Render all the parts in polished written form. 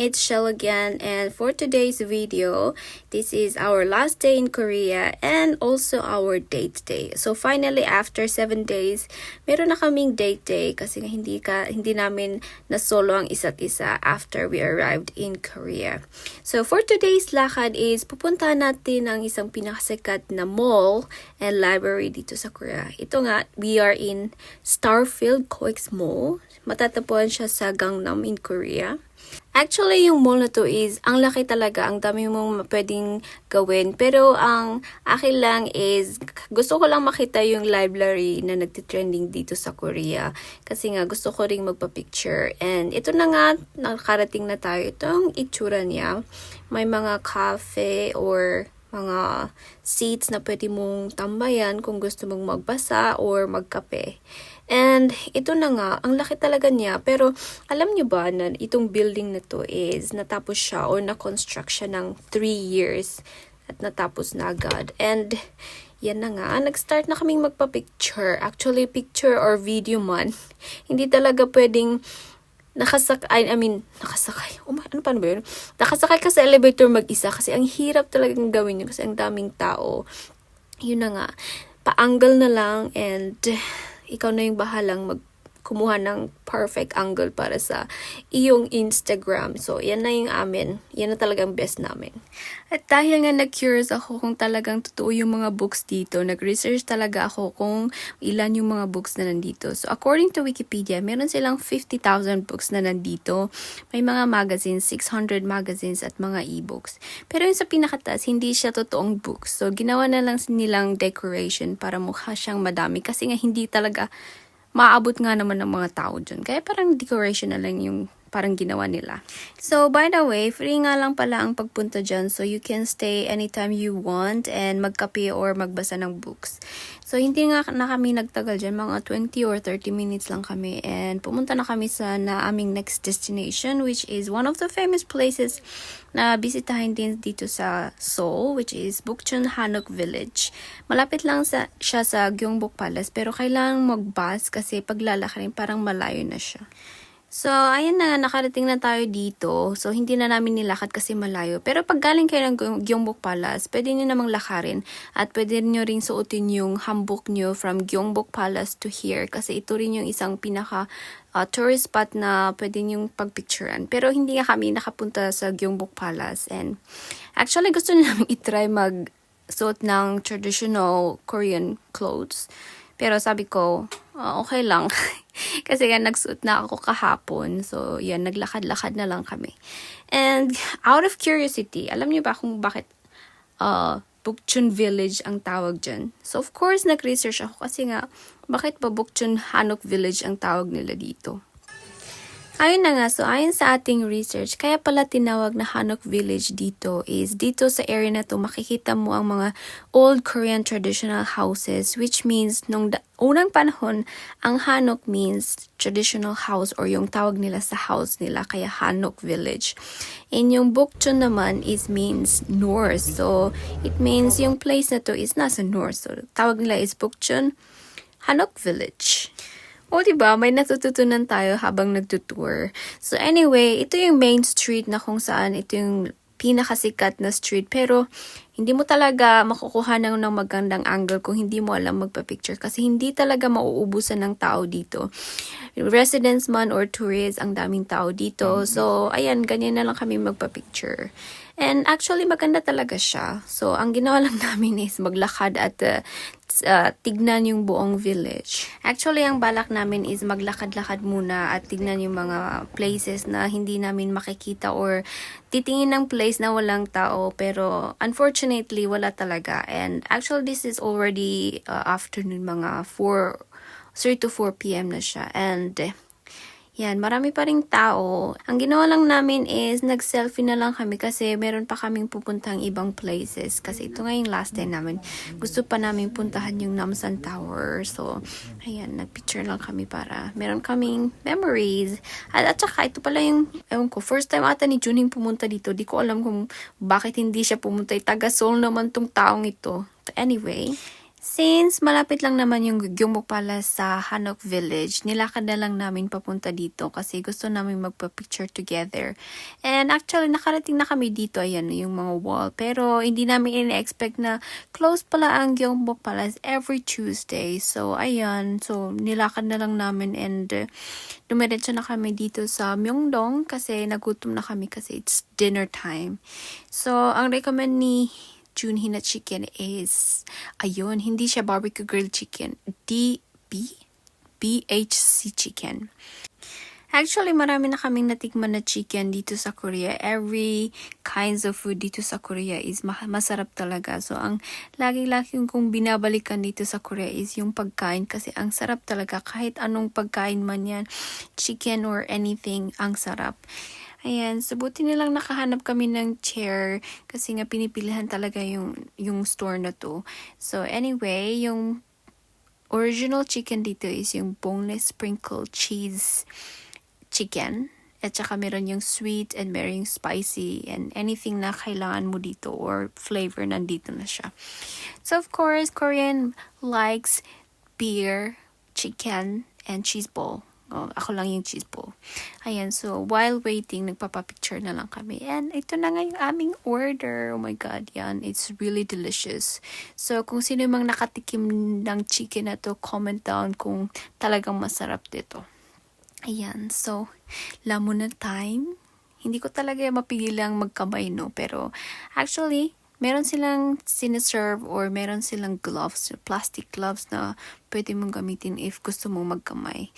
it's Shell again, and for today's video, this is our last day in Korea and also our date day. So finally, after 7 days, meron na kaming date day kasi hindi namin na-solo ang isa't isa after we arrived in Korea. So for today's lakad is pupuntahan natin ang isang pinakasikat na mall and library dito sa Korea. Ito nga, we are in Starfield Coex Mall. Matatagpuan siya sa Gangnam in Korea. Actually, yung mall na to is, ang laki talaga, ang dami mong pwedeng gawin. Pero ang akin lang is, gusto ko lang makita yung library na nagtitrending dito sa Korea. Kasi nga, gusto ko ring magpa-picture. And ito na nga, nakarating na tayo. Itong itsura niya. May mga cafe or mga seats na pwede mong tambayan kung gusto mong magbasa or magkape. And ito na nga, ang laki talaga niya. Pero alam nyo ba na itong building na to is natapos siya or na-construct siya ng 3 years at natapos na agad. And yan na nga, nag-start na kaming magpa-picture. Actually, picture or video man. Hindi talaga pwedeng nakasakay. Ano pa ba yun? Nakasakay ka sa elevator mag-isa kasi ang hirap talagang gawin yun kasi ang daming tao. Yun na nga, pa-angle na lang and ikaw na yung bahalang kumuha ng perfect angle para sa iyong Instagram. So, yan na yung amin. Yan na talagang best namin. At dahil nga nag-curious ako kung talagang totoo yung mga books dito, nag-research talaga ako kung ilan yung mga books na nandito. So, according to Wikipedia, meron silang 50,000 books na nandito. May mga magazines, 600 magazines at mga e-books. Pero yung sa pinakataas, hindi siya totoong books. So, ginawa na lang nilang decoration para mukha siyang madami kasi nga hindi talaga maabot nga naman ng mga tao dyan. Kaya parang decoration na lang yung parang ginawa nila. So, by the way, free nga lang pala ang pagpunta dyan. So, you can stay anytime you want and magkape or magbasa ng books. So, hindi nga na kami nagtagal dyan. Mga 20 or 30 minutes lang kami. And pumunta na kami sa aming next destination, which is one of the famous places na bisitahin din dito sa Seoul, which is Bukchon Hanok Village. Malapit lang siya sa Gyeongbok Palace, pero kailangan mag-bus kasi paglalakarin parang malayo na siya. So, ayan na, nakarating na tayo dito. So, hindi na namin nilakad kasi malayo. Pero pag galing kayo ng Gyeongbok Palace, pwede nyo namang lakarin. At pwede nyo rin suotin yung hanbok nyo from Gyeongbok Palace to here. Kasi ito rin yung isang pinaka tourist spot na pwede nyong pagpicturean. Pero hindi nga kami nakapunta sa Gyeongbok Palace. And actually, gusto namin itry magsuot ng traditional Korean clothes. Pero sabi ko, okay lang. Kasi nga nagsuot na ako kahapon. So, yan, naglakad-lakad na lang kami. And out of curiosity, alam niyo ba kung bakit Bukchon Village ang tawag dyan? So, of course, nag-research ako kasi nga, bakit ba Bukchon Hanok Village ang tawag nila dito? Ayun na nga, so ayon sa ating research, kaya pala tinawag na Hanok Village dito is dito sa area na to makikita mo ang mga old Korean traditional houses, which means nung unang panahon, ang Hanok means traditional house or yung tawag nila sa house nila, kaya Hanok Village. And yung Bukchon naman means north, so it means yung place na to is nasa north, so tawag nila is Bukchon Hanok Village. O, diba? May natututunan tayo habang nagtutour. So, anyway, ito yung main street na kung saan ito yung pinakasikat na street. Pero, hindi mo talaga makukuha ng magandang angle kung hindi mo alam magpa-picture. Kasi hindi talaga mauubusan ng tao dito. Residents man or tourists, ang daming tao dito. So, ayan, ganyan na lang kami magpa-picture. And actually, maganda talaga siya. So, ang ginawa lang namin is maglakad at tignan yung buong village. Actually, ang balak namin is maglakad-lakad muna at tignan yung mga places na hindi namin makikita or titingin ng place na walang tao. Pero, unfortunately, wala talaga. And actually, this is already afternoon, mga 3 to 4 p.m. na siya. And yan, marami pa ring tao. Ang ginawa lang namin is nag-selfie na lang kami kasi meron pa kaming pupuntang ibang places. Kasi ito nga yung last day namin. Gusto pa namin puntahan yung Namsan Tower. So, ayan, nag-picture lang kami para meron kaming memories. At saka, ito pala yung, ewan ko, first time ata ni Juning pumunta dito. Di ko alam kung bakit hindi siya pumunta. Taga Seoul naman tong taong ito. Anyway, Since malapit lang naman yung Gyeongbok Palace sa Hanok Village, nilakad na lang namin papunta dito kasi gusto namin magpa-picture together. And actually, nakarating na kami dito, ayan, yung mga wall. Pero hindi namin in-expect na close pala ang Gyeongbok Palace every Tuesday. So, ayan, so nilakad na lang namin and dumiretso na kami dito sa Myeongdong kasi nagutom na kami kasi it's dinner time. So, ang recommend ni Junhee na chicken is, ayun, hindi siya barbecue grilled chicken. BHC chicken. Actually, marami na kaming natikman na chicken dito sa Korea. Every kinds of food dito sa Korea is masarap talaga. So, ang lagi-lagi kong binabalikan dito sa Korea is yung pagkain kasi ang sarap talaga. Kahit anong pagkain man yan, chicken or anything, ang sarap. Ayan, so buti nilang nakahanap kami ng chair kasi nga pinipilihan talaga yung store na to. So anyway, yung original chicken dito is yung boneless sprinkled cheese chicken. At saka meron yung sweet and meron yung spicy and anything na kailangan mo dito or flavor nandito na siya. So of course, Korean likes beer, chicken, and cheese ball. Oh, ako lang yung cheese ball. Ayan, so while waiting, nagpapapicture na lang kami. And ito na nga yung aming order. Oh my God, yan. It's really delicious. So kung sino mang nakatikim ng chicken na to, comment down kung talagang masarap dito. Ayan, so lamunan time. Hindi ko talaga mapigilang magkamay, no? Pero actually, meron silang sinaserve or meron silang gloves, plastic gloves na pwede mong gamitin if gusto mong magkamay.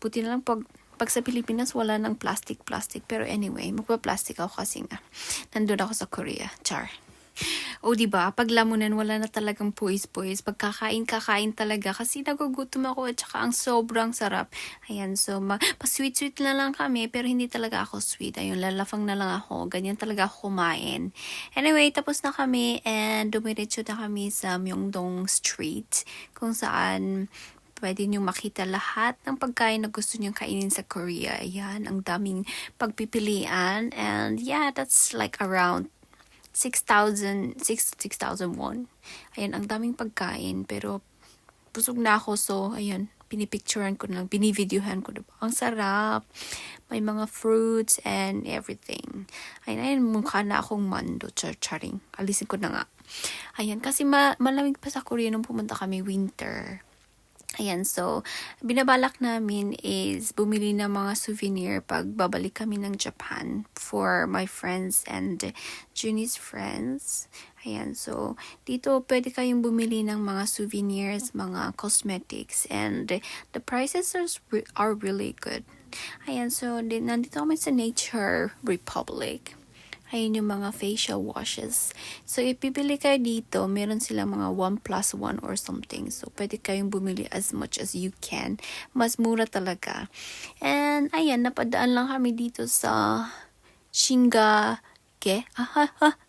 Buti na lang pag sa Pilipinas wala ng plastic. Pero anyway, magpa-plastic ako kasi nga nandun ako sa Korea. Char. O diba, pag lamunan wala na talagang puwis-puwis. Pagkakain talaga kasi nagugutom ako at saka ang sobrang sarap. Ayan, so pa-sweet-sweet na lang kami pero hindi talaga ako sweet. Ayun, lalafang na lang ako. Ganyan talaga ako kumain. Anyway, tapos na kami and dumiretso na kami sa Myeongdong Street kung saan pwede nyo makita lahat ng pagkain na gusto nyo kainin sa Korea. Ayan, ang daming pagpipilian. And yeah, that's like around 6,000 won. Ayan, ang daming pagkain. Pero busog na ako. So, ayan, pinipicturean ko na lang. Binivideohan ko. Diba? Ang sarap. May mga fruits and everything. Ayan, mukha na akong mando. Charing. Alisin ko na nga. Ayan, kasi malamig pa sa Korea nung pumunta kami winter. Ayan, so, binabalak namin is bumili ng mga souvenir pag babalik kami ng Japan for my friends and Junie's friends. Ayan, so, dito pwede kayong bumili ng mga souvenirs, mga cosmetics, and the prices are really good. Ayan, so, nandito kami sa Nature Republic. Ayan yung mga facial washes. So, ipibili kayo dito, meron silang mga 1+1 or something. So, pwede kayong bumili as much as you can. Mas mura talaga. And, ayan, napadaan lang kami dito sa Shingage.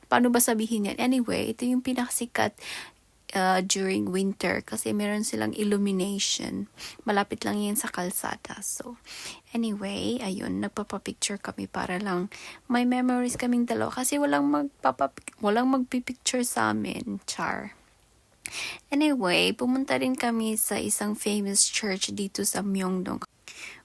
Paano ba sabihin yan? Anyway, ito yung pinakasikat during winter kasi meron silang illumination. Malapit lang yan sa kalsada. So, anyway, ayun, nagpapapicture kami para lang may memories kaming dalawa kasi walang magpipicture sa amin. Char. Anyway, pumunta rin kami sa isang famous church dito sa Myeongdong.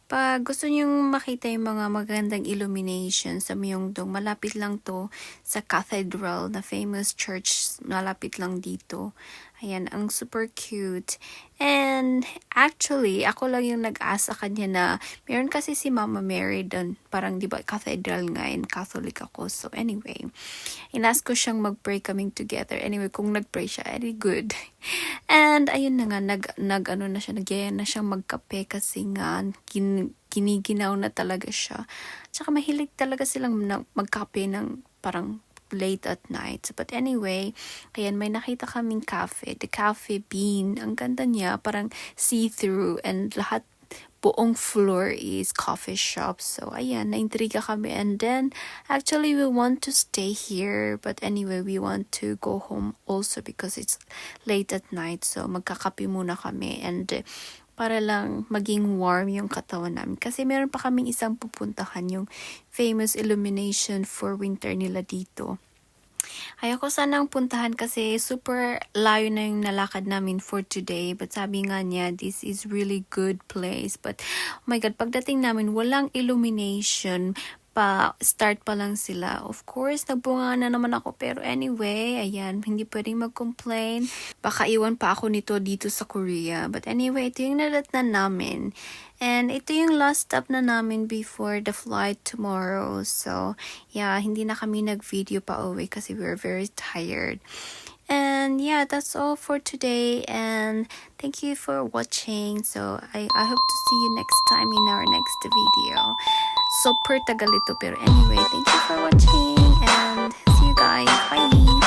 Pag gusto nyong makita yung mga magandang illumination sa Myeongdong, malapit lang to sa cathedral na famous church, malapit lang dito. Ayan, ang super cute. And actually, ako lang yung nag-ask sa kanya na, meron kasi si Mama Mary doon, parang di ba cathedral nga and Catholic ako. So anyway, inask ko siyang mag-pray coming together. Anyway, kung nag-pray siya, very good. And ayun na nga, nagyaya na siyang magkape kasi nga, kiniginaw na talaga siya. Tsaka mahilig talaga silang magkape ng parang late at night. But anyway, ayan, may nakita kaming cafe. The Cafe Bean. Ang ganda niya. Parang see-through and lahat buong floor is coffee shop. So, ayan, naintriga kami. And then, actually, we want to stay here. But anyway, we want to go home also because it's late at night. So, magkakape muna kami. And para lang maging warm yung katawan namin. Kasi meron pa kaming isang pupuntahan, yung famous illumination for winter nila dito. Ayoko sanang puntahan kasi super layo na yung nalakad namin for today. But sabi nga niya, this is really good place. But, oh my God, pagdating namin, walang illumination. Start pa lang sila. Of course, nagbunga na naman ako. Pero anyway, ayan, hindi pwedeng mag-complain. Baka iwan pa ako nito dito sa Korea. But anyway, ito yung nadatnan namin. And ito yung last stop na namin before the flight tomorrow. So, yeah, hindi na kami nag-video pa uwi kasi we were very tired. And yeah, that's all for today. And thank you for watching. So, I hope to see you next time in our next video. Super tagal ito. Pero anyway, thank you for watching. And see you guys. Bye!